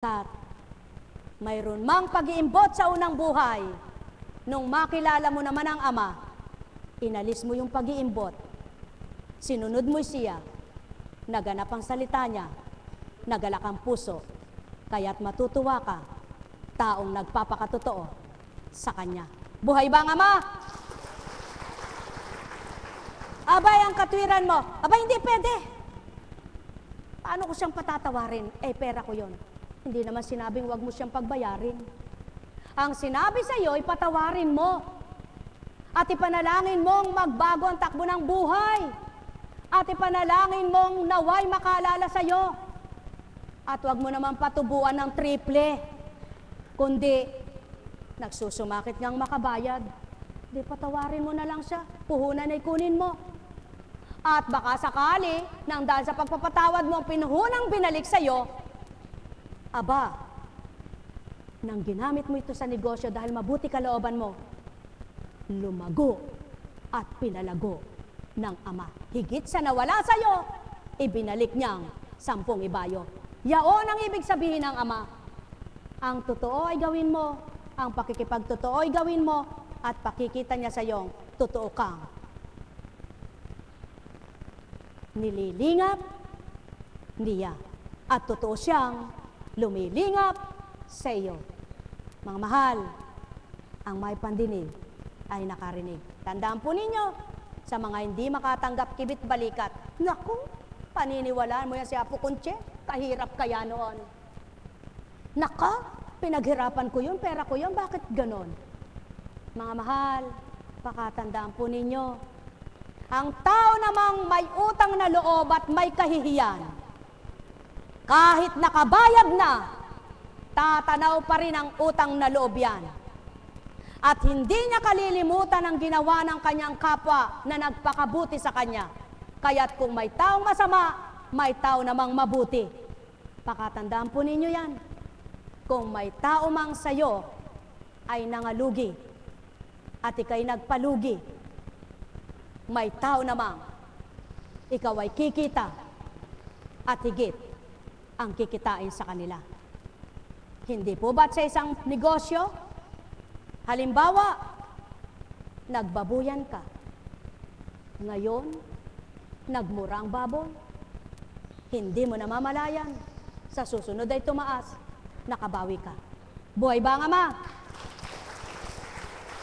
At mayroon mang pag-iimbot sa unang buhay, nung makilala mo naman ang Ama, inalis mo yung pag-iimbot, sinunod mo siya, naganap ang salita niya, nagalak ang puso, kaya't matutuwa ka, taong nagpapakatotoo sa Kanya. Buhay ba ang Ama? Abay, ang katwiran mo, abay, hindi pwede. Paano ko siyang patatawarin? Pera ko yon. Hindi naman sinabing wag mo siyang pagbayarin. Ang sinabi sa iyo, ipatawarin mo. At ipanalangin mong magbago ang takbo ng buhay. At ipanalangin mong naway makaalala sa iyo. At wag mo naman patubuan ng triple. Kundi, nagsusumakit ngang makabayad. Di patawarin mo na lang siya. Puhunan ay kunin mo. At baka sakali, nang dahil sa pagpapatawad mo ang pinuhunang binalik sa iyo, aba, nang ginamit mo ito sa negosyo dahil mabuti kalooban mo, lumago at pinalago ng Ama. Higit sa nawala sa iyo, ibinalik niyang 10 ibayo. Yaon ang ibig sabihin ng Ama. Ang totoo ay gawin mo, ang pakikipagtotoo ay gawin mo, at pakikita niya sa iyong totoo kang nililingap niya. At totoo siyang lumilingap sa iyo. Mga mahal, ang may pandinig ay nakarinig. Tandaan po ninyo, sa mga hindi makatanggap kibit balikat, naku, paniniwalaan mo yan si Apo Conche, kahirap kaya noon. Naka, pinaghirapan ko yun, pera ko yun, bakit ganon? Mga mahal, pakatandaan po ninyo, ang tao namang may utang na loob at may kahihiyan, kahit nakabayad na, tatanaw pa rin ang utang na loob yan. At hindi niya kalilimutan ang ginawa ng kanyang kapwa na nagpakabuti sa kanya. Kaya't kung may taong masama, may tao namang mabuti. Pakatandaan po ninyo yan. Kung may tao mang sayo ay nangalugi at ikay nagpalugi, may tao namang ikaw ay kikita at higit ang kikitain sa kanila. Hindi po ba't sa isang negosyo, halimbawa, nagbabuyan ka, ngayon, nagmura ang baboy, hindi mo namamalayan, sa susunod ay tumaas, nakabawi ka. Buhay ba ang Ama?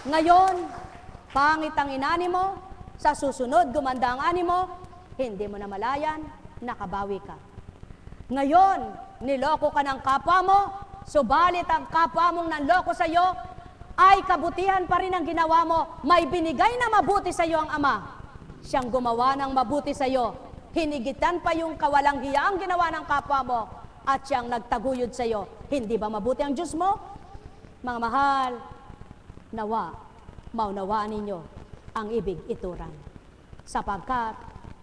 Ngayon, pangit ang inani mo, sa susunod gumanda ang ani mo, hindi mo namalayan, nakabawi ka. Ngayon, niloko ka ng kapwa mo, subalit ang kapwa mong nanloko sa iyo, ay kabutihan pa rin ang ginawa mo. May binigay na mabuti sa iyo ang Ama. Siyang gumawa ng mabuti sa iyo. Hinigitan pa yung kawalang hiya ang ginawa ng kapwa mo, at siyang nagtaguyod sa iyo. Hindi ba mabuti ang Diyos mo? Mga mahal, nawa, maunawaan ninyo ang ibig ituran. Sapagkat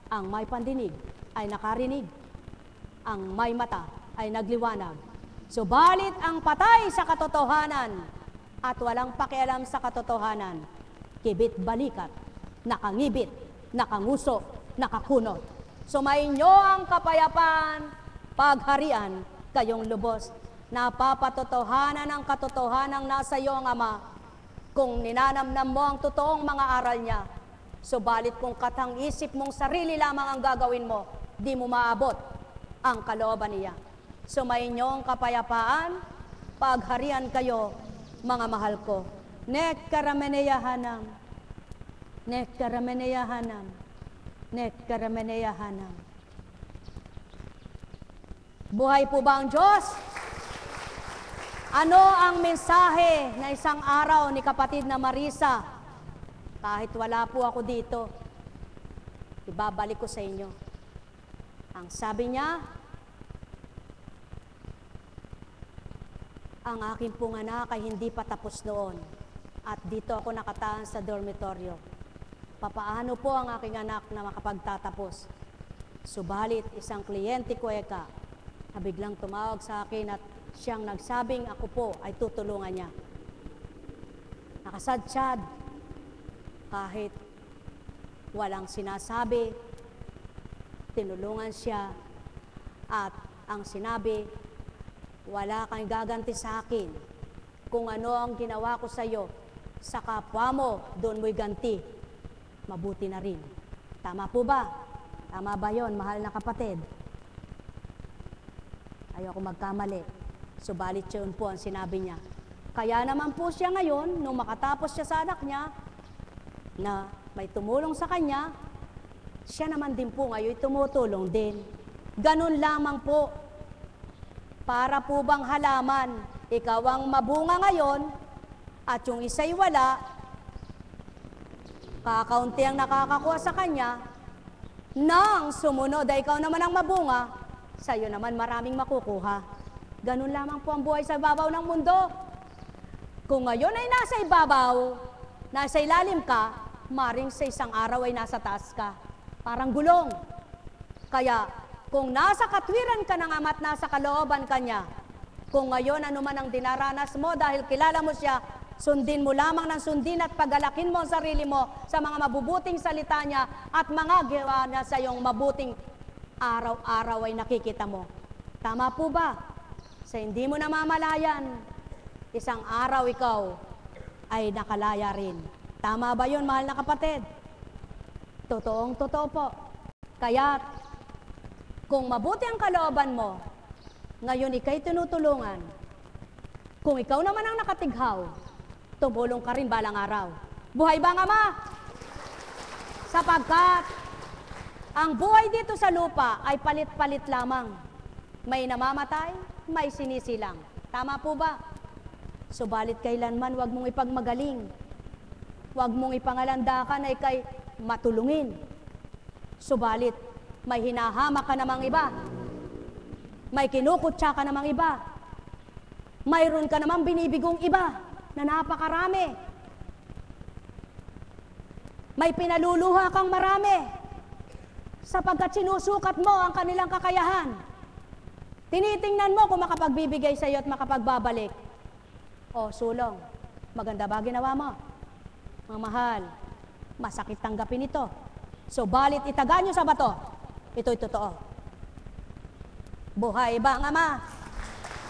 ang may pandinig ay nakarinig, ang may mata ay nagliwanag. Subalit ang patay sa katotohanan at walang pakialam sa katotohanan, kibit balikat, nakangibit, nakanguso, nakakunot. Sumainyo ang kapayapaan, pagharian, kayong lubos. Napapatotohanan ang katotohanang nasa iyo ang Ama, kung ninanamnam mo ang totoong mga aral niya. Subalit kung katang-isip mong sarili lamang ang gagawin mo, di mo maabot ang kalooban niya. Sumainyo ang kapayapaan, pagharian kayo, mga mahal ko. Nekkarameneyahanam, nekkarameneyahanam, nekkarameneyahanam. Buhay po ba ang Diyos? Ano ang mensahe na isang araw ni kapatid na Marisa? Kahit wala po ako dito, ibabalik ko sa inyo. Ang sabi niya, ang aking pong anak ay hindi pa tapos noon at dito ako nakataan sa dormitoryo. Papaano po ang aking anak na makapagtatapos? Subalit isang kliyente ko na biglang tumawag sa akin at siyang nagsabing ako po ay tutulungan niya. Nakasadsyad, kahit walang sinasabi, tinulungan siya at ang sinabi, wala kang gaganti sa akin. Kung ano ang ginawa ko sa iyo, sa kapwa mo, doon mo'y ganti. Mabuti na rin. Tama po ba? Tama ba yon, mahal na kapatid? Ayoko magkamali. Subalit yun po ang sinabi niya. Kaya naman po siya ngayon, nung makatapos siya sa anak niya, na may tumulong sa kanya, siya naman din po ngayon tumutulong din. Ganun lamang po. Para po bang halaman, ikaw ang mabunga ngayon, at yung isa'y wala, kakaunti ang nakakakuha sa kanya, nang sumunod ay ikaw naman ang mabunga, sa'yo naman maraming makukuha. Ganun lamang po ang buhay sa ibabaw ng mundo. Kung ngayon ay nasa ibabaw, nasa ilalim ka, maring sa isang araw ay nasa taas ka. Parang gulong. Kaya, kung nasa katwiran ka ng Ama at nasa kalooban ka niya, kung ngayon ano man ang dinaranas mo dahil kilala mo siya, sundin mo lamang ng sundin at pagalakin mo ang sarili mo sa mga mabubuting salita niya at mga gawa niya sa iyong mabuting araw-araw ay nakikita mo. Tama po ba? Sa hindi mo namamalayan, isang araw ikaw ay nakalaya rin. Tama ba yun, mahal na kapatid? Totoong-totoo po. Kaya, kung mabuti ang kalooban mo, ngayon ika'y tinutulungan. Kung ikaw naman ang nakatighaw, tumulong ka rin balang araw. Buhay ba ang Ama? Sapagkat, ang buhay dito sa lupa ay palit-palit lamang. May namamatay, may sinisilang. Tama po ba? Subalit kailanman huwag mong ipagmagaling. Huwag mong ipangalandakan ay kay matulungin. Subalit, may hinahama ka namang iba. May kinukutsa ka namang iba. Mayroon ka namang binibigong iba na napakarami. May pinaluluha kang marami sapagkat sinusukat mo ang kanilang kakayahan. Tinitingnan mo kung makapagbibigay sa iyo at makapagbabalik. O, sulong, maganda ba ginawa mo? Mga mahal, masakit tanggapin ito. Subalit itaga nyo sa bato. Ito'y totoo. Buhay ba ang Ama?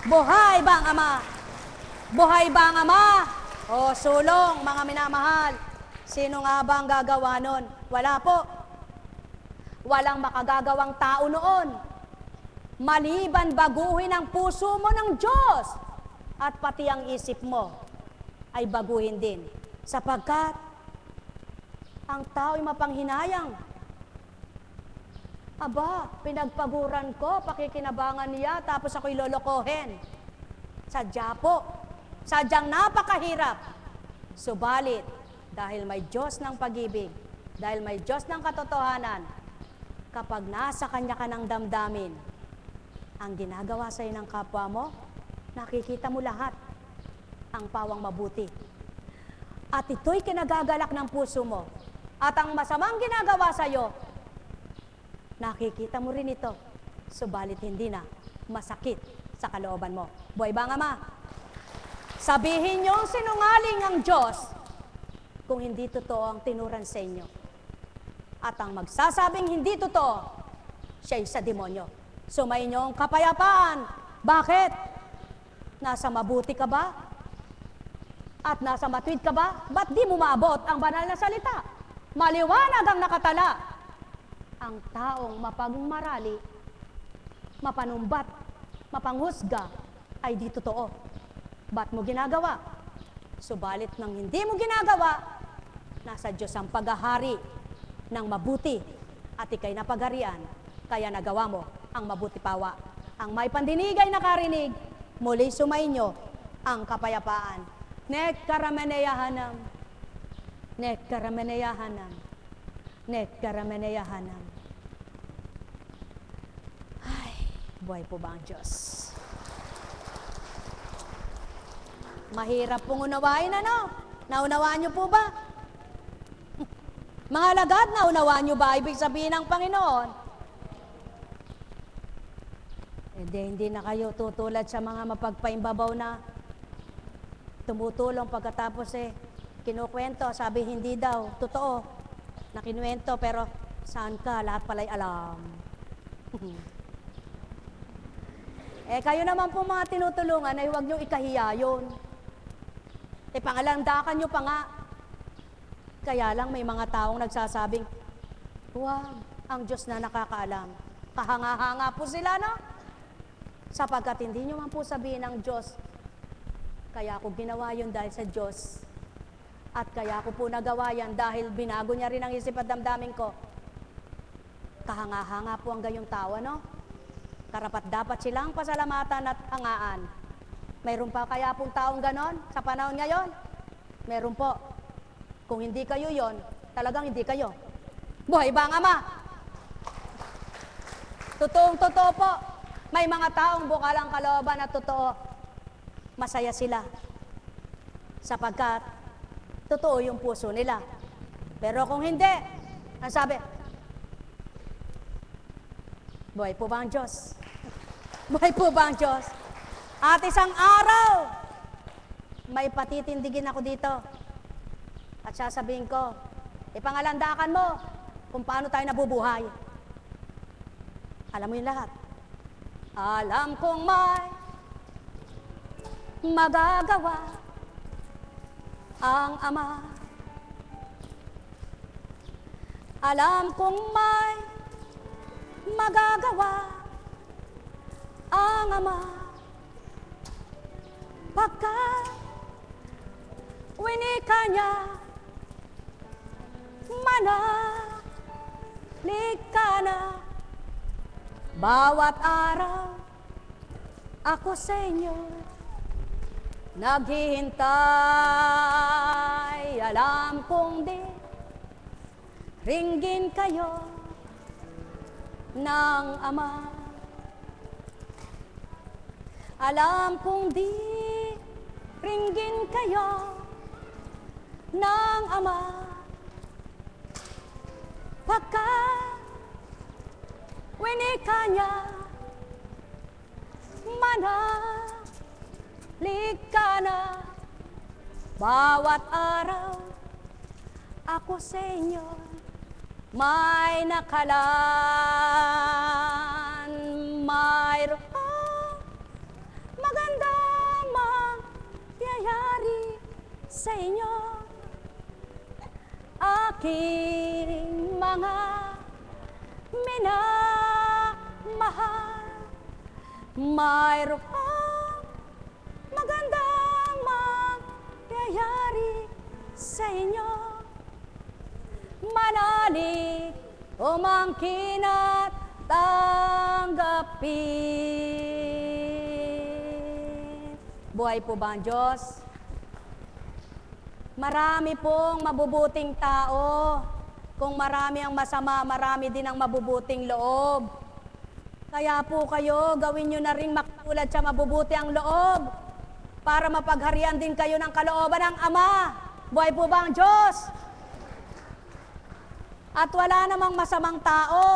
Buhay ba ang Ama? Buhay ba ang Ama? O, sulong, mga minamahal, sino nga ba ang gagawa nun? Wala po. Walang makagagawang tao noon. Maliban baguhin ang puso mo ng Diyos at pati ang isip mo ay baguhin din. Sapagkat ang tao'y mapanghinayang. Aba, pinagpaguran ko, pakikinabangan niya, tapos ako'y lolokohin. Sadya po. Sadyang napakahirap. Subalit, dahil may Diyos ng pag-ibig, dahil may Diyos ng katotohanan, kapag nasa Kanya ka ng damdamin, ang ginagawa sa'yo ng kapwa mo, nakikita mo lahat ang pawang mabuti. At ito'y kinagagalak ng puso mo. At ang masamang ginagawa sa'yo, nakikita mo rin ito. Subalit hindi na masakit sa kalooban mo. Buhay ba ang Ama? Sabihin niyo sinungaling ang Diyos kung hindi totoo ang tinuran sa inyo. At ang magsasabing hindi totoo, siya'y sa demonyo. Sumayin niyo ang kapayapaan. Bakit? Nasa mabuti ka ba? At nasa matuwid ka ba? Ba't di mo maabot ang banal na salita? Maliwanag ang nakatala. Ang taong mapagmarali, mapanumbat, mapanghusga, ay di totoo. Ba't mo ginagawa? Subalit nang hindi mo ginagawa, nasa Diyos ang paghahari ng mabuti at ikay napagharian, kaya nagawa mo ang mabuti pawa. Ang may pandinig ay nakarinig, muli sumainyo ang kapayapaan. Nekkarameneyahanam, nekkarameneyahanam, nekkarameneyahanam. Ay, buhay po ba ang Diyos? Mahirap pong unawain, ano? Naunawaan niyo po ba? Mga alagad, naunawaan niyo ba ibig sabihin ng Panginoon? Hindi na kayo tutulad sa mga mapagpaimbabaw na tumutulong pagkatapos kinukwento, sabi hindi daw, totoo, na kinuwento, pero saan ka, lahat pala'y alam. Kayo naman po mga tinutulungan ay huwag niyong ikahiya yun. Pangalandakan niyo pa nga. Kaya lang may mga taong nagsasabing, wag, ang Diyos na nakakaalam. Kahanga-hanga po sila, no? Sapagkat hindi niyo man po sabihin ng Diyos, kaya ako ginawa yun dahil sa Diyos. At kaya ako po nagawa yan dahil binago niya rin ang isip at damdamin ko. Kahanga-hanga po ang gayong tao, no? Karapat dapat silang pasalamatan at hangaan. Mayroon pa kaya pong taong ganon sa panahon ngayon? Meron po. Kung hindi kayo yon, talagang hindi kayo. Buhay ba ang Ama? Totoong-totoo po. May mga taong bukalang kalooban at totoo. Masaya sila. Sapagkat totoo yung puso nila. Pero kung hindi, ang sabi, buhay po ba ang Diyos? Buhay po ba ang Diyos? At isang araw, may patitindigin ako dito. At sasabihin ko, ipangalandakan mo kung paano tayo nabubuhay. Alam mo yung lahat. Alam kong may magagawa ang Ama. Alam kong may magagawa ang Ama. Pagkat winika niya, manahalik ka na. Bawat araw, ako sa inyo naghihintay. Alam kong di ringgin kayo ng Ama. Alam kong di ringgin kayo ng Ama. Pagkat winika niya, manahalik ka na. Bawat araw, ako sa inyo may nakalaan. Mayroong magandang mangyayari sa inyo, aking mga minamahal. Mayroong magandang mangyayari sa inyo, manalig, umangkin at tanggapin. Buhay po ba ang Diyos? Marami pong mabubuting tao. Kung marami ang masama, marami din ang mabubuting loob. Kaya po kayo, gawin nyo na rin makatulad sa mabubuti ang loob para mapagharian din kayo ng kalooban ng Ama. Buhay po ba ang Diyos? At wala namang masamang tao.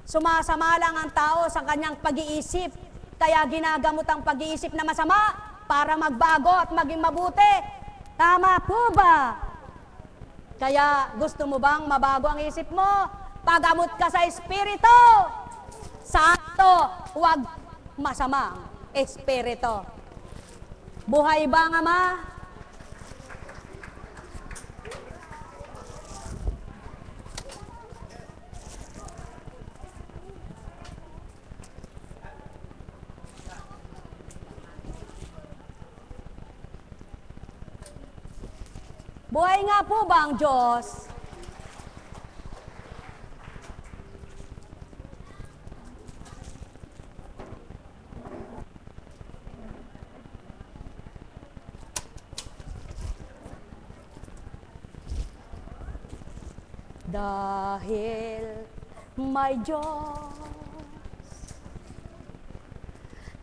Sumasama lang ang tao sa kanyang pag-iisip. Kaya ginagamot ang pag-iisip na masama para magbago at maging mabuti. Tama po ba? Kaya gusto mo bang mabago ang isip mo? Pagamot ka sa Espiritu. Santo, huwag masamang Espiritu. Buhay ba ang Ama? Buhay nga po ba ang Diyos? Dahil may Diyos,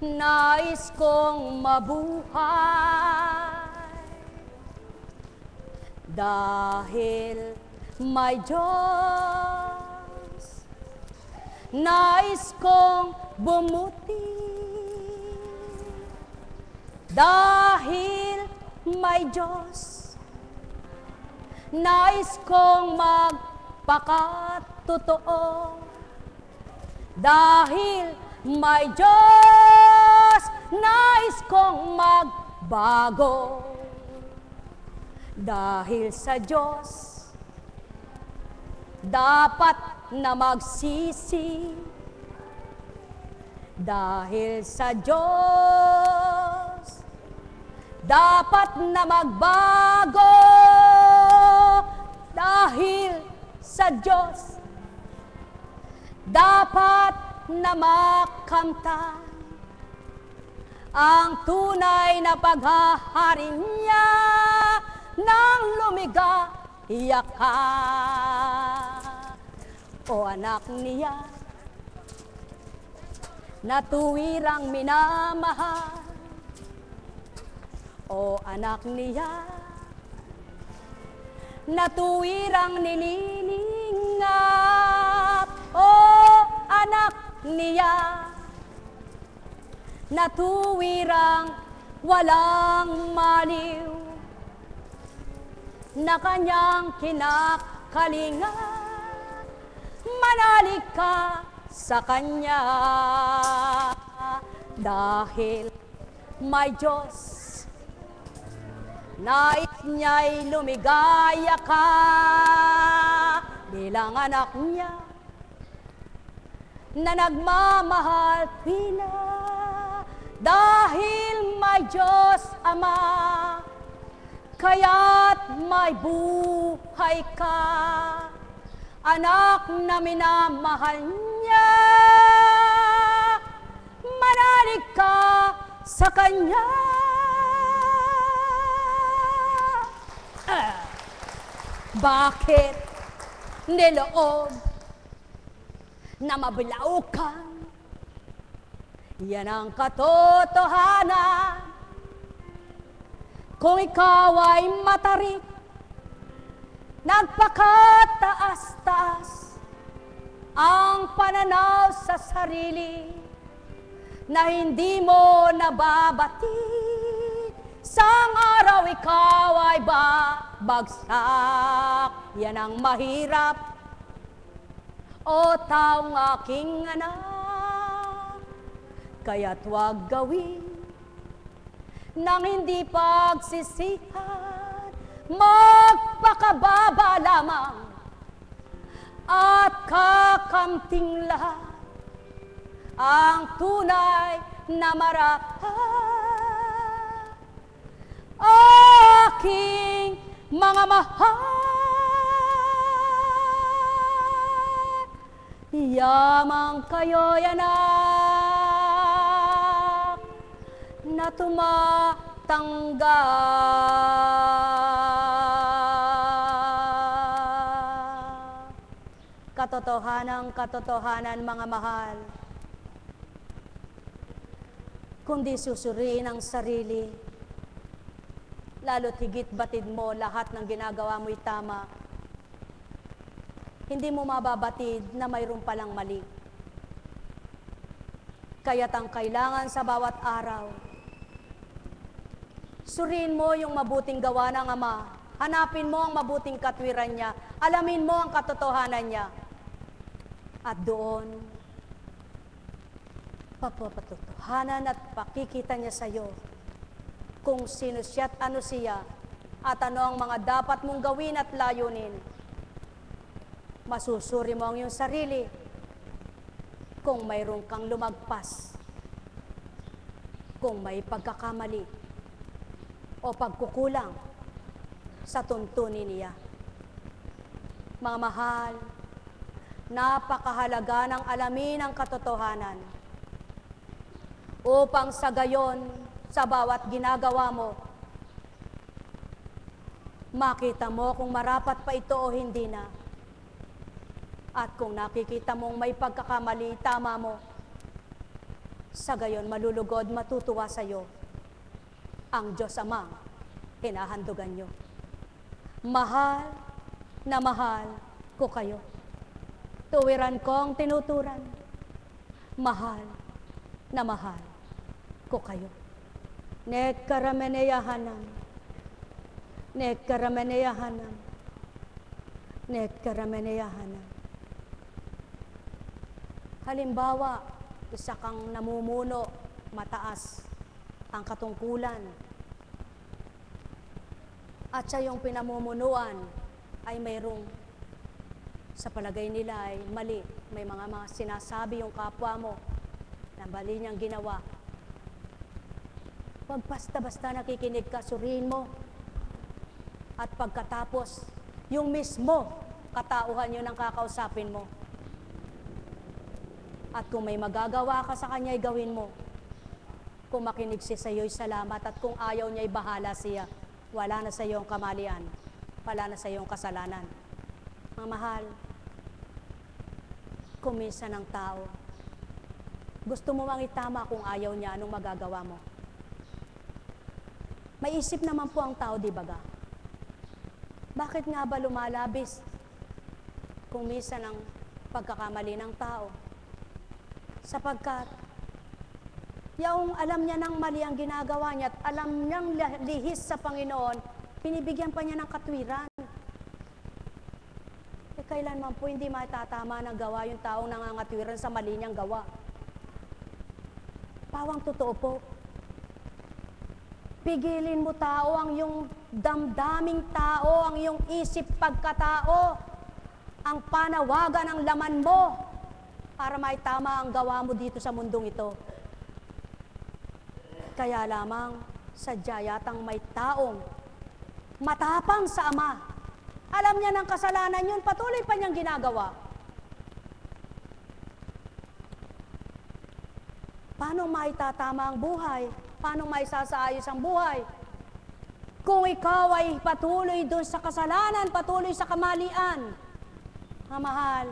nais kong mabuhay. Dahil may Diyos, nais kong bumuti. Dahil may Diyos, nais kong magpakatotoo. Dahil may Diyos, nais kong magbago. Dahil sa Diyos, dapat na magsisi. Dahil sa Diyos, dapat na magbago. Dahil sa Diyos, dapat na makamtan ang tunay na paghahari niya nang lumigaya ka. O anak niya, na tuwirang minamahal. O anak niya, na tuwirang nininingap. O anak niya, na tuwirang walang maliw, na kanyang kinakalingan, manalig ka sa kanya. Dahil may Diyos, nais niya'y lumigaya ka bilang anak niya na nagmamahal pina. Dahil may Diyos Ama, kaya't may buhay ka, anak na minamahal niya, manalig ka sa kanya. Bakit niloob na mabilaukan? Yan ang katotohanan. Kung ikaw ay matarik, nagpakataas-taas ang pananaw sa sarili, na hindi mo nababatid, sang araw ikaw ay babagsak. Yan ang mahirap, o taong aking anak. Kaya't huwag gawin nang hindi pagsisihan, magpakababa lamang at kakamting lahat ang tunay na marapat. Aking mga mahal, yamang kayo'y anak na tumatanggap. Katotohanan, mga mahal, kundi susuriin ang sarili, lalo't higit batid mo lahat ng ginagawa mo'y tama, hindi mo mababatid na mayroon palang mali. Kaya't ang kailangan sa bawat araw, suriin mo yung mabuting gawa ng Ama, hanapin mo ang mabuting katwiran niya, alamin mo ang katotohanan niya, at doon, papapatotohanan at pakikita niya sa iyo kung sino siya at ano siya, at ano ang mga dapat mong gawin at layunin. Masusuri mo ang iyong sarili kung mayroon kang lumagpas, kung may pagkakamali o pagkukulang sa tuntunin niya. Mga mahal, napakahalaga ng alamin ang katotohanan upang sa gayon, sa bawat ginagawa mo, makita mo kung marapat pa ito o hindi na. At kung nakikita mong may pagkakamali, tama mo, sa gayon malulugod, matutuwa sa iyo ang Diyos Amang hinahandugan nyo. Mahal na mahal ko kayo. Tuwiran kong tinuturan. Mahal na mahal ko kayo. Nekkarameneyahanan. Nekkarameneyahanan. Nekkarameneyahanan. Halimbawa, isa kang namumuno, mataas ang katungkulan. At siya yung pinamumunuan ay mayroong sa palagay nila ay mali. May mga sinasabi yung kapwa mo na mali niyang ginawa. Huwag basta-basta nakikinig ka, suriin mo. At pagkatapos, yung mismo katauhan yun ang kakausapin mo. At kung may magagawa ka sa kanya, gawin mo. Kung makinig siya sa iyo'y salamat, at kung ayaw niya, bahala siya. Wala na sa iyong kamalian. Wala na sa iyong kasalanan. Mga mahal, kung minsan ng tao, gusto mo mang itama kung ayaw niya, anong magagawa mo? May isip naman po ang tao, di ba ga? Bakit nga ba lumalabis kung minsan ang pagkakamali ng tao? Sapagkat yung alam niya ng mali ang ginagawa niya at alam niyang lihis sa Panginoon, pinibigyan pa niya ng katwiran. Kailanman po hindi matatama ng gawa yung taong nangangatwiran sa mali niyang gawa. Pawang totoo po. Pigilin mo tao ang iyong damdaming tao, ang iyong isip pagkatao, ang panawagan ng laman mo para maitama ang gawa mo dito sa mundong ito. Kaya lamang sadya yatang may taong matapang sa Ama. Alam niya ng kasalanan yun, patuloy pa niyang ginagawa. Paano maitatama ang buhay? Paano maisasaayos ang buhay? Kung ikaw ay patuloy doon sa kasalanan, patuloy sa kamalian, mahal,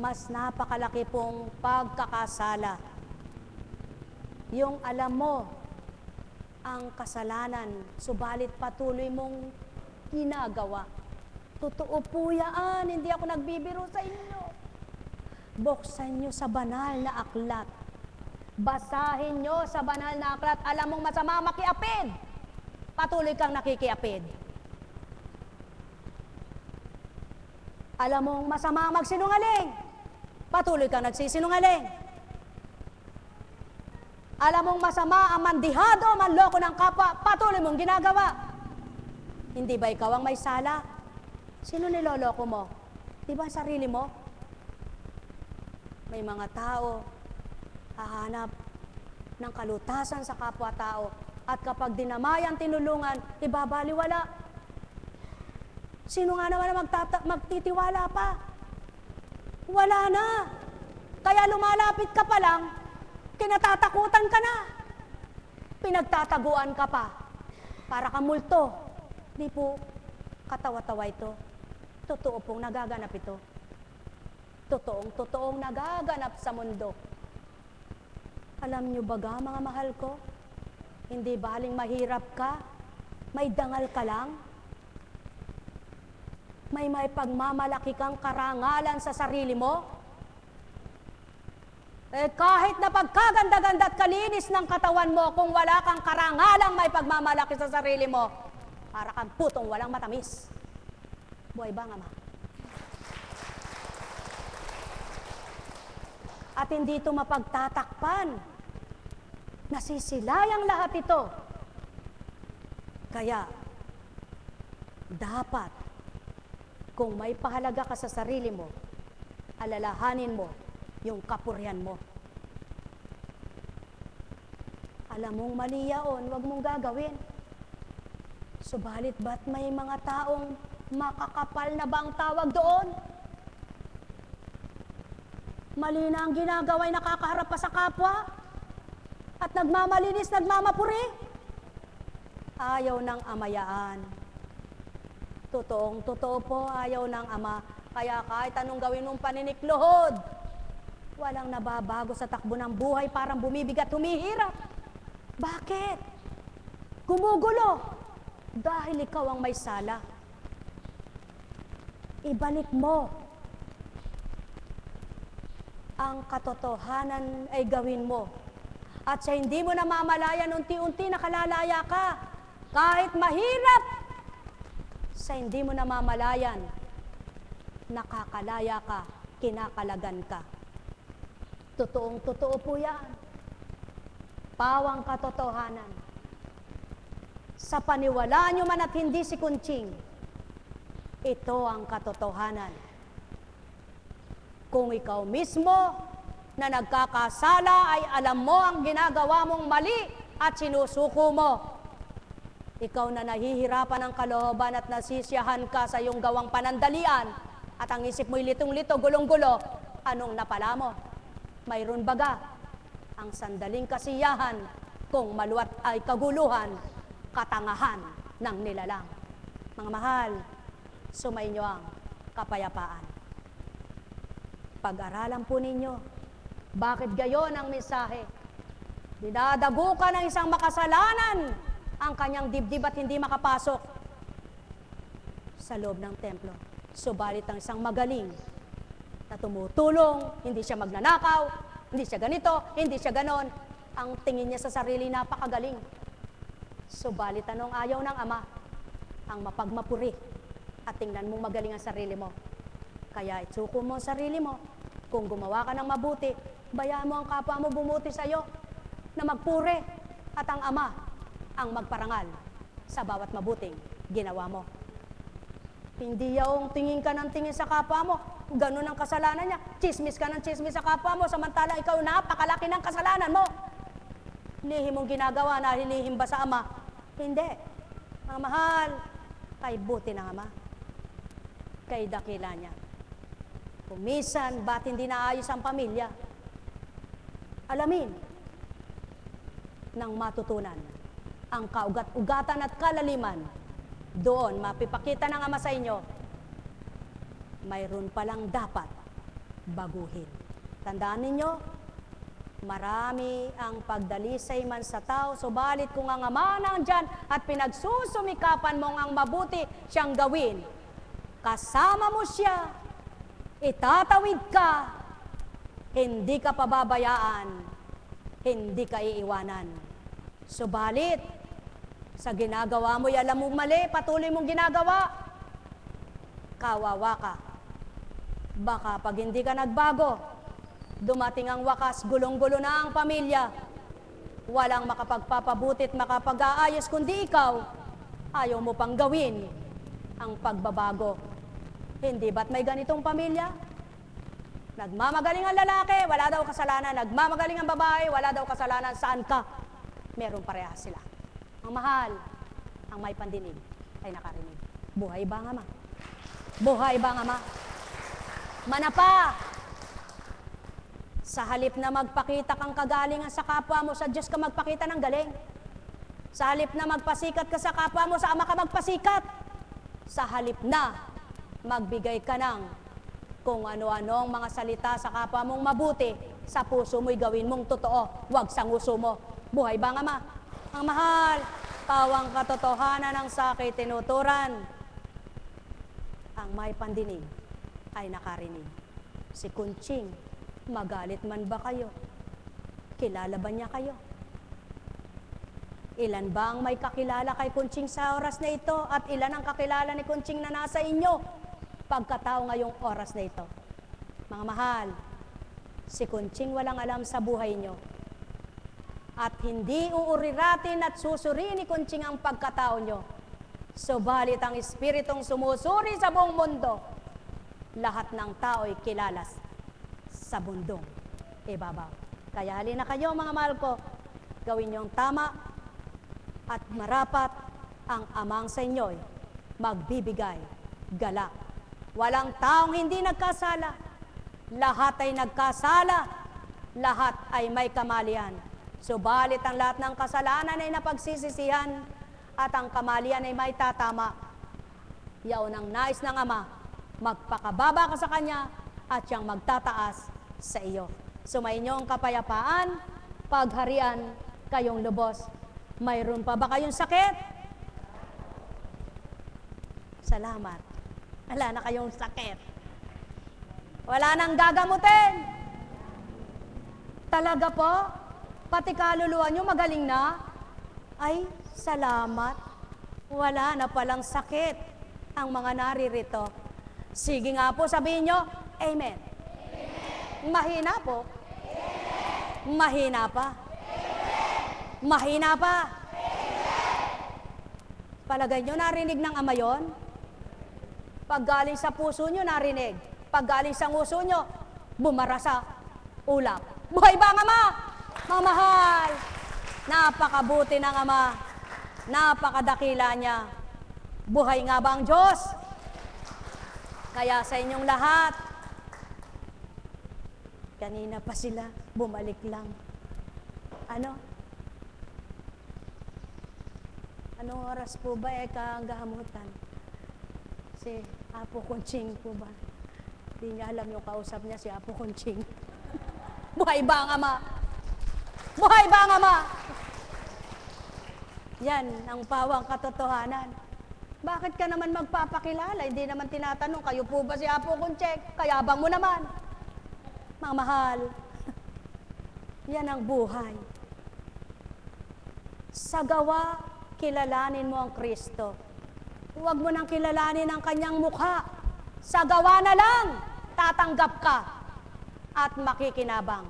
mas napakalaki pong pagkakasala. Yung alam mo ang kasalanan, subalit patuloy mong ginagawa. Totoo po yan, hindi ako nagbibiro sa inyo. Buksan nyo sa banal na aklat. Basahin nyo sa banal na aklat. Alam mong masama makiapid. Patuloy kang nakikiapid. Alam mong masama magsinungaling. Patuloy kang nagsisinungaling. Alam mong masama ang mandihado, manloko ng kapwa. Patuloy mong ginagawa. Hindi ba ikaw ang may sala? Sino niloloko mo? Di ba sarili mo? May mga tao hahanap ng kalutasan sa kapwa-tao at kapag dinamayan, tinulungan, ibabaliwala. Sino nga naman magtitiwala pa? Wala na. Kaya lumalapit ka pa lang, kinatatakutan ka na. Pinagtataguan ka pa. Para kang multo. Di po katawa-tawa ito. Totoo pong nagaganap ito. Totoong nagaganap sa mundo. Alam nyo baga, mga mahal ko, hindi baling mahirap ka, may dangal ka lang, may pagmamalaki kang karangalan sa sarili mo, kahit na pagkaganda-ganda at kalinis ng katawan mo, kung wala kang karangalang may pagmamalaki sa sarili mo, para kang putong walang matamis. Buhay ba nga ma? At hindi ito mapagtatakpan. Nasisilayang lahat ito. Kaya, dapat, kung may pahalaga ka sa sarili mo, alalahanin mo yung kapurihan mo. Alam mong mali yaon, huwag mong gagawin. Subalit ba't may mga taong makakapal na bang tawag doon? Mali na ang ginagawa'y nakakaharap pa sa kapwa at nagmamalinis, nagmamapuri. Ayaw ng amayaan. Totoo po, ayaw ng Ama. Kaya kahit anong gawin mong paninikluhod, walang nababago sa takbo ng buhay, parang bumibigat, humihirap. Bakit? Gumugulo. Dahil ikaw ang may sala. Ibalik mo. Ang katotohanan ay gawin mo. At sa hindi mo namamalayan, unti-unti nakalalaya ka. Kahit mahirap, sa hindi mo namamalayan, nakakalaya ka, kinakalagan ka. Totoong-totoo po yan. Pawang katotohanan. Sa paniwala nyo man at hindi si Kunching, ito ang katotohanan. Kung ikaw mismo na nagkakasala ay alam mo ang ginagawa mong mali at sinusuko mo, ikaw na nahihirapan ng kalooban at nasisiyahan ka sa iyong gawang panandalian at ang isip mo'y litong-lito, gulong-gulo, anong napala mo? Mayroon baga ang sandaling kasiyahan kung maluwat ay kaguluhan, katangahan ng nilalang. Mga mahal, sumainyo ang kapayapaan. Pag-aralan po ninyo, bakit gayon ang mensahe? Dinadago ka ng isang makasalanan ang kanyang dibdib at hindi makapasok sa loob ng templo. Subalit ang isang magaling na tumutulong, hindi siya magnanakaw, hindi siya ganito, hindi siya ganon. Ang tingin niya sa sarili, napakagaling. Subalit anong ayaw ng Ama? Ang mapagmapuri at tingnan mong magaling ang sarili mo. Kaya itsuko mo ang sarili mo. Kung gumawa ka ng mabuti, bayaan mo ang kapwa mo bumuti sa iyo na magpuri at ang Ama ang magparangal sa bawat mabuting ginawa mo. Hindi yung tingin ka ng tingin sa kapwa mo, ganun ang kasalanan niya, chismis ka ng chismis sa kapwa mo, samantala ikaw napakalaki ng kasalanan mo. Lihim mong ginagawa na hilihim ba sa Ama? Hindi. Mga mahal, kay buti ng Ama, kay dakila niya. Kung minsan, ba't hindi naayos ang pamilya? Alamin ng matutunan ang kaugat-ugatan at kalaliman. Doon, mapipakita ng Ama sa inyo, mayroon palang dapat baguhin. Tandaan ninyo, marami ang pagdalisay man sa tao, subalit kung ang Ama nandyan at pinagsusumikapan mong ang mabuti siyang gawin, kasama mo siya, itatawid ka, hindi ka pababayaan, hindi ka iiwanan. Subalit, sa ginagawa mo, alam mo mali, patuloy mong ginagawa, kawawa ka. Baka pag hindi ka nagbago, dumating ang wakas, gulong-gulo na ang pamilya. Walang makapagpapabutit, makapag-aayos, kundi ikaw, ayaw mo pang gawin ang pagbabago. Hindi ba't may ganitong pamilya? Nagmamagaling ang lalaki, wala daw kasalanan. Nagmamagaling ang babae, wala daw kasalanan. Saan ka? Meron parehas sila. Ang mahal, ang may pandinig ay nakarinig. Buhay ba ang Ama? Buhay ba ang Ama? Manapa! Sa halip na magpakita kang kagalingan sa kapwa mo, sa Diyos ka magpakita ng galing. Sa halip na magpasikat ka sa kapwa mo, sa Ama ka magpasikat. Sa halip na magbigay ka ng kung ano-anong mga salita sa kapwa mong mabuti, sa puso mo'y gawin mong totoo, huwag sa nguso mo. Buhay ba ang Ama? Ang mahal, pawang katotohanan ng sakay tinuturan. Ang may pandinig ay nakarinig. Si Kunching, magalit man ba kayo? Kilala ba niya kayo? Ilan ba ang may kakilala kay Kunching sa oras na ito? At ilan ang kakilala ni Kunching na nasa inyo pagkatao ngayong oras na ito? Mga mahal, si Kunching walang alam sa buhay nyo. At hindi uuriratin at susuriin ni Kunching ang pagkatao nyo. Subalit ang espiritong sumusuri sa buong mundo, lahat ng tao'y kilalas sa bundong ibabaw. Kaya halina kayo mga mahal ko, gawin niyong tama at marapat ang Amang sa inyo'y magbibigay galak. Walang taong hindi nagkasala. Lahat ay nagkasala. Lahat ay may kamalian. Subalit ang lahat ng kasalanan ay napagsisisihan at ang kamalian ay may tatama. Yaon ang nais ng Ama, magpakababa ka sa Kanya at siyang magtataas sa iyo. Sumainyo ang kapayapaan, pagharian kayong lubos. Mayroon pa ba kayong sakit? Salamat. Wala na kayong sakit. Wala nang gagamutin. Talaga po? Pati kaluluwa nyo magaling na? Ay, salamat. Wala na palang sakit ang mga naririto. Sige nga po, sabihin nyo, Amen. Amen. Mahina po. Amen. Mahina pa? Mahina pa? Palagay nyo, narinig ng Ama yon? Pag galing sa puso nyo, narinig. Pag galing sa nguso nyo, bumara sa ulap. Buhay ba ang Ama? Mga mahal, napakabuti ng Ama. Napakadakila niya. Buhay nga ba ang Diyos? Kaya sa inyong lahat, kanina pa sila, bumalik lang. Anong oras po ba ang gahamutan? Si Apo Conching po ba? Hindi niya alam yung kausap niya, si Apo Conching. Buhay ba ang Ama? Buhay ba ang Ama? Yan ang pawang katotohanan. Bakit ka naman magpapakilala? Hindi naman tinatanong, kayo po ba si Apo Conching? Kayabang mo naman. Mga mahal, yan ang buhay. Sa gawa, kilalanin mo ang Kristo. Huwag mo nang kilalanin ang kanyang mukha. Sa gawa na lang, tatanggap ka at makikinabang.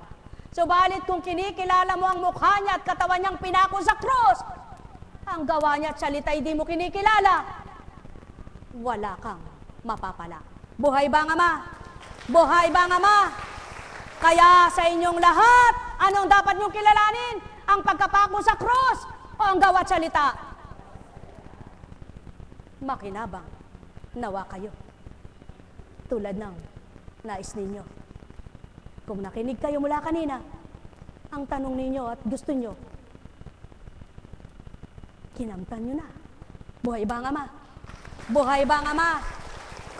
Subalit kung kinikilala mo ang mukha niya at katawan niyang pinako sa krus, ang gawa niya at salita hindi mo kinikilala, wala kang mapapala. Buhay ba ang Ama? Buhay ba ang Ama? Kaya sa inyong lahat, anong dapat niyong kilalanin? Ang pagkapako sa krus o ang gawa at salita? Makinabang, nawa kayo. Tulad ng nais ninyo. Kung nakinig kayo mula kanina, ang tanong ninyo at gusto nyo, kinamtan nyo na. Buhay ba ang Ama? Buhay ba ang Ama?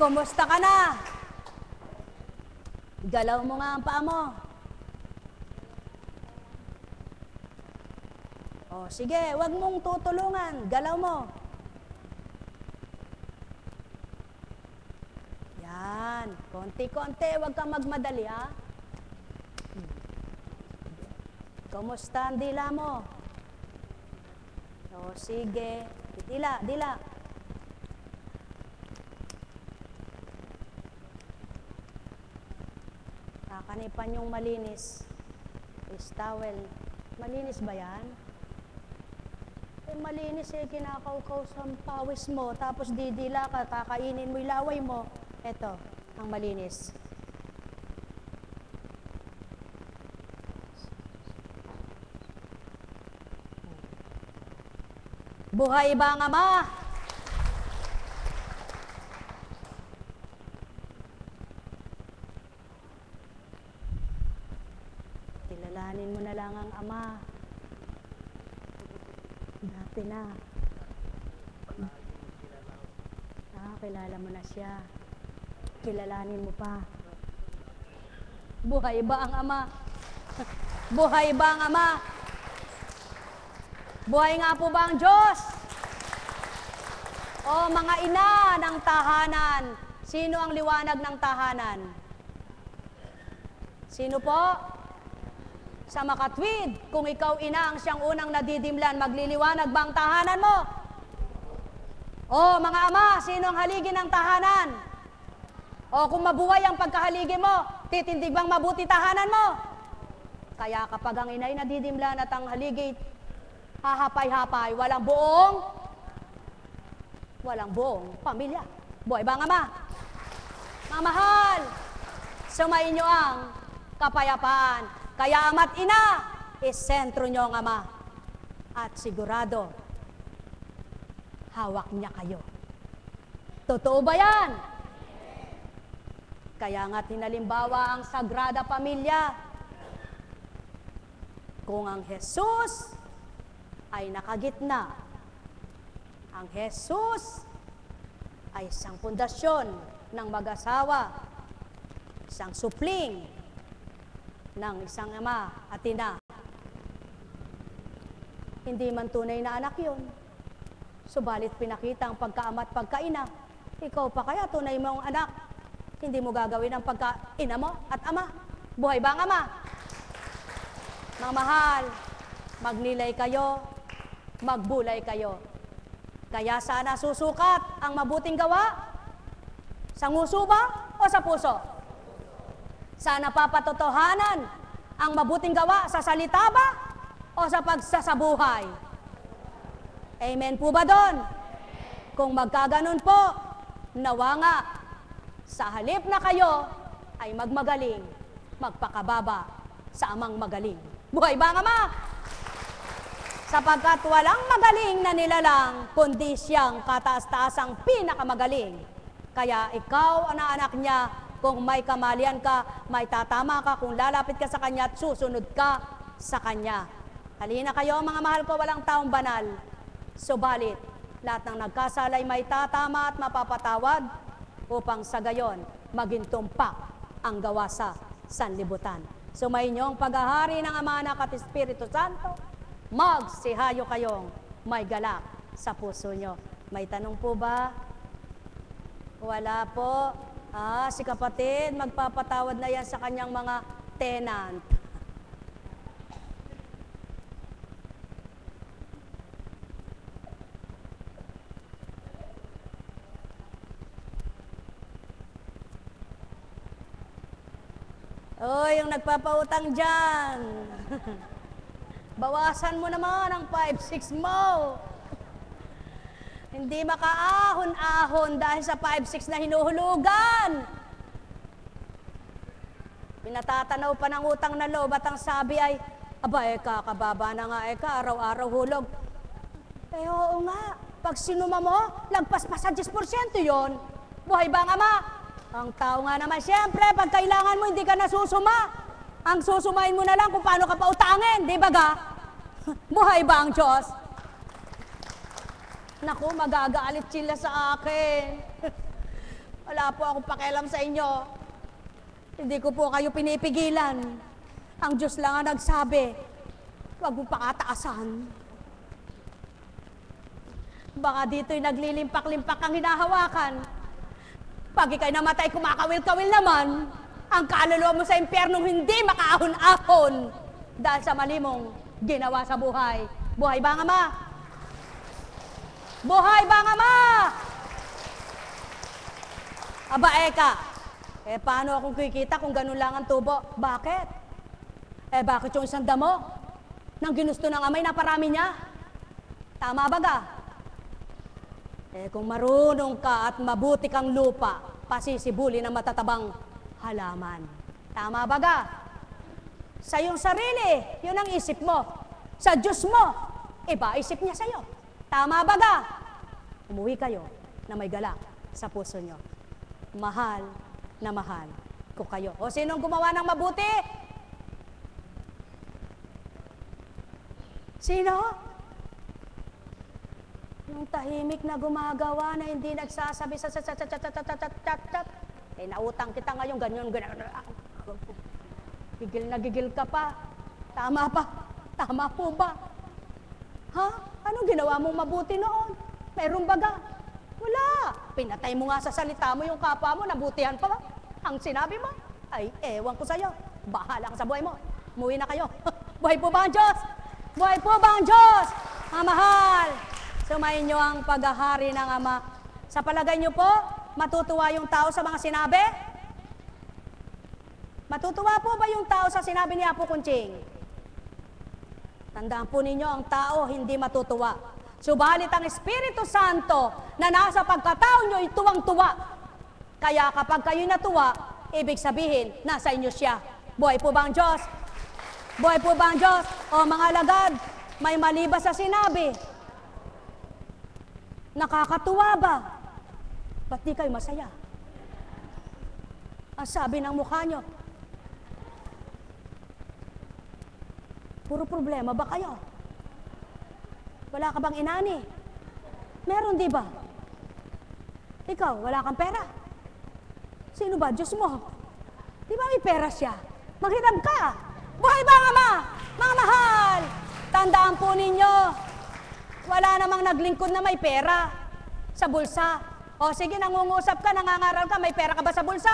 Kumusta ka na? Galaw mo nga ang paa mo. O sige, wag mong tutulungan. Galaw mo. Yan. Konti-konti, wag kang magmadali, ha? Kumusta ang dila mo? O sige. Dila, dila. Kakanipan yung malinis. Is towel. Malinis ba yan? Malinis kinakaukaw sa pawis mo, tapos didila ka, kakainin mo yung laway mo. Eto, ang malinis. Buhay ba ang Ama? Kilalanin mo na lang ang Ama. Dati na. Kilala mo na siya. Kilalanin mo pa. Buhay ba ang Ama? Buhay ba ang Ama? Buhay nga po ba ang Diyos? O mga ina ng tahanan, sino ang liwanag ng tahanan? Sino po? Sa makatwid, kung ikaw ina ang siyang unang nadidimlan, magliliwanag ba ang tahanan mo? O mga ama, sino ang haligi ng tahanan? O kung mabuhay ang pagkahaligi mo, titindig bang mabuti tahanan mo? Kaya kapag ang inay nadidimlan at ang haligi hahapay-hapay, walang buong pamilya. Buhay ba ang Ama? Mga mahal, sumayin nyo ang kapayapaan. Kaya ama't ina, isentro nyo ang Ama. At sigurado, hawak niya kayo. Totoo ba yan? Kaya nga tinalimbawa ang Sagrada Pamilya. Kung ang Jesus ay nakagitna, ang Jesus ay isang pundasyon ng mag-asawa, isang supling ng isang ama at ina. Hindi man tunay na anak yun, subalit pinakita ang pagkaama at pagkaina. Ikaw pa kaya tunay mong anak, hindi mo gagawin ang pagkaina mo at ama? Buhay ba ang Ama? Mga mahal, magnilay kayo, magbulay kayo. Kaya sana susukat ang mabuting gawa? Sa nguso ba o sa puso? Sana papatotohanan ang mabuting gawa sa salita ba o sa pagsasabuhay? Amen po ba doon? Kung magkaganon po, nawa nga, sa halip na kayo ay magmagaling, magpakababa sa amang magaling. Buhay ba ang Ama? Sapagkat walang magaling na nilalang, kundi siyang kataas-taasang pinakamagaling. Kaya ikaw, anak niya, kung may kamalian ka, may tatama ka, kung lalapit ka sa Kanya at susunod ka sa Kanya. Halina kayo, mga mahal ko, walang taong banal. Subalit, lahat ng nagkasalay may tatama at mapapatawad upang sa gayon maging tumpak ang gawa sa sanlibutan. Sumainyo ang paghahari ng Ama, Anak at Espiritu Santo. Magsihayo kayong may galak sa puso nyo. May tanong po ba? Wala po. Si kapatid, magpapatawad na yan sa kanyang mga tenant. Yung nagpapautang dyan. Bawasan mo naman ang 5-6 mo. Hindi makaahon-ahon dahil sa 5-6 na hinuhulugan. Pinatatanaw pa ng utang na loob at ang sabi ay, aba, kababa na nga, araw-araw hulog. Oo nga, pag sinuma mo, lagpas pa sa 10% yon. Buhay ba ang Ama? Ang tao nga naman, siyempre, pag kailangan mo, hindi ka nasusuma. Ang susumain mo na lang kung paano ka pautangin, di ba ga? Buhay ba ang Diyos? Naku, magagaalit sila sa akin. Wala po akong pakialam sa inyo. Hindi ko po kayo pinipigilan. Ang Diyos lang ang nagsabi, huwag mo pakataasan. Baka dito'y naglilimpak-limpak ang hinahawakan. Pag ikay namatay, kumakawil-kawil naman. Ang kaluluwa mo sa impyernong hindi makaahon-ahon dahil sa mali mong ginawa sa buhay. Buhay ba ang Ama? Buhay ba ang Ama? Aba, paano akong kikita kung ganun lang ang tubo? Bakit? Bakit yung isang damo nang ginusto ng Amay naparami niya? Tama ba ga? Kung marunong ka at mabuti kang lupa, pasisibuli ng matatabang halaman. Tama ba ga? Sa iyong sarili, yun ang isip mo. Sa Diyos mo, iba isip niya sa'yo. Tama ba ga? Umuwi kayo na may galak sa puso nyo. Mahal na mahal ko kayo. O sinong gumawa ng mabuti? Sino? Yung tahimik na gumagawa na hindi nagsasabi sa nautang kita ngayon, ganyan. Gigil na gigil ka pa. Tama pa? Tama po ba? Ha? Anong ginawa mong mabuti noon? Meron baga? Wala. Pinatay mo nga sa salita mo yung kapwa mo, nabutihan pa ba? Ang sinabi mo? Ay, ewan ko sa'yo. Bahala ka sa buhay mo. Umuwi na kayo. Buhay po ba ang Diyos? Buhay po ba ang Diyos? Mahal. Sumayin nyo ang paghahari ng Ama. Sa palagay nyo po, matutuwa yung tao sa mga sinabi? Matutuwa po ba yung tao sa sinabi ni Apo Kunching? Tandaan po ninyo, ang tao hindi matutuwa. Subalit ang Espiritu Santo na nasa pagkatao nyo ay tuwang-tuwa. Kaya kapag kayo natuwa, ibig sabihin, nasa inyo siya. Buhay po ba ang Diyos? Buhay po ba ang Diyos? O mga alagad, may mali ba sa sinabi? Nakakatuwa ba? Ba't di kayo masaya? Ang sabi ng mukha nyo, puro problema ba kayo? Wala ka bang inani? Meron di ba? Ikaw, wala kang pera? Sino ba? Diyos mo. Di ba may pera siya? Maghirap ka. Buhay ba ang Ama? Mga mahal, tandaan po ninyo, wala namang naglingkod na may pera sa bulsa. O sige, nangungusap ka, nangangaral ka, may pera ka ba sa bulsa?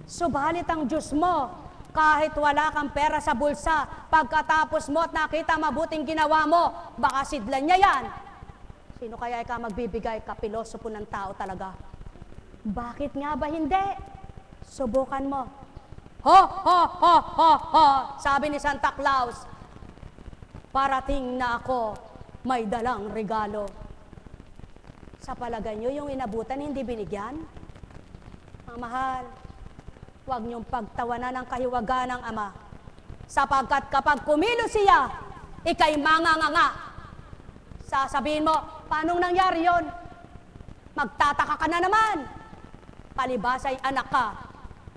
Subalit ang Diyos mo, kahit wala kang pera sa bulsa, pagkatapos mo at nakita mabuting ginawa mo, baka sidlan niya yan. Sino kaya ka magbibigay? Kapilosopo ng tao talaga. Bakit nga ba hindi? Subukan mo. Ho, ho, ho, ho, ho, sabi ni Santa Claus, parating na ako, may dalang regalo. Sa palagay nyo, yung inabutan hindi binigyan? Mga mahal, huwag niyong pagtawanan ng kahiwaga ng Ama, sapagkat kapag kumilos siya, ikay manganganga. Sasabihin mo, paanong nangyari yon? Magtataka ka na naman. Palibasay anak ka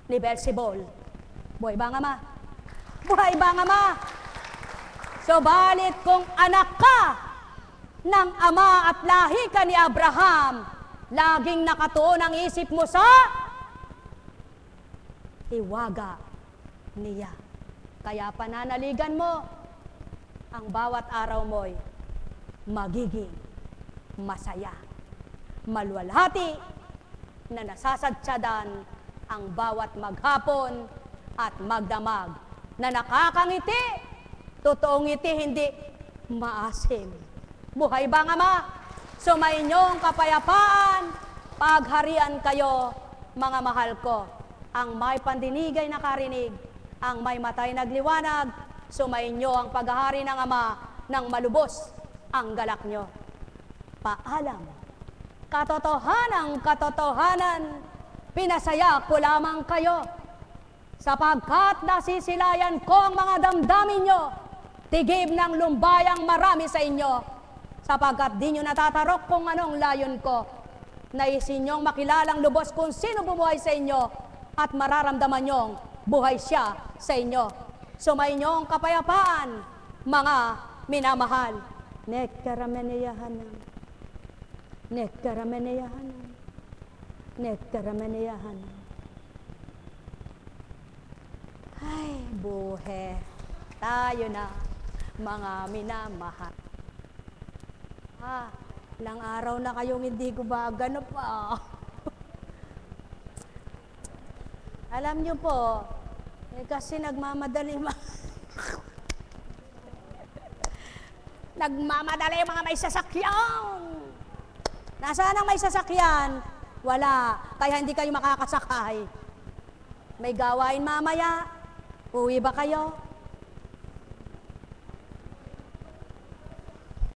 ni Beelzebul. Buhay ba nga ma? Buhay ba nga ma? Subalit kung anak ka ng ama at lahi ka ni Abraham, laging nakatuon ang isip mo sa hiwaga niya. Kaya pananaligan mo, ang bawat araw mo'y magiging masaya. Maluwalhati na nasasadsadan ang bawat maghapon at magdamag na nakakangiti, totoong ngiti, hindi maasim. Buhay ba nga ma? Sumainyong kapayapaan, pagharian kayo, mga mahal ko. Ang may pandinig ay nakarinig, ang may matay nagliwanag, sumainyo ang paghahari ng Ama ng malubos ang galak nyo. Paalam. Katotohanan, katotohanan, pinasaya ko lamang kayo, sapagkat nasisilayan ko ang mga damdamin nyo, tigib ng lumbayang marami sa inyo, sapagkat di nyo natatarok kung anong layon ko. Naisin nyong makilalang lubos kung sino bumuhay sa inyo, at mararamdaman nyong buhay siya sa inyo. Sumainyong kapayapaan, mga minamahal. Nekkarameneyahanam. Nekkarameneyahanam. Nekkarameneyahanam. Ay, buhe. Tayo na, mga minamahal. Ilang araw na kayong hindi gumagano pa. Alam nyo po, kasi nagmamadali nagmamadali mga may sasakyan. Nasaan ang may sasakyan? Wala, kaya hindi kayo makakasakay. May gawain mamaya. Uwi ba kayo?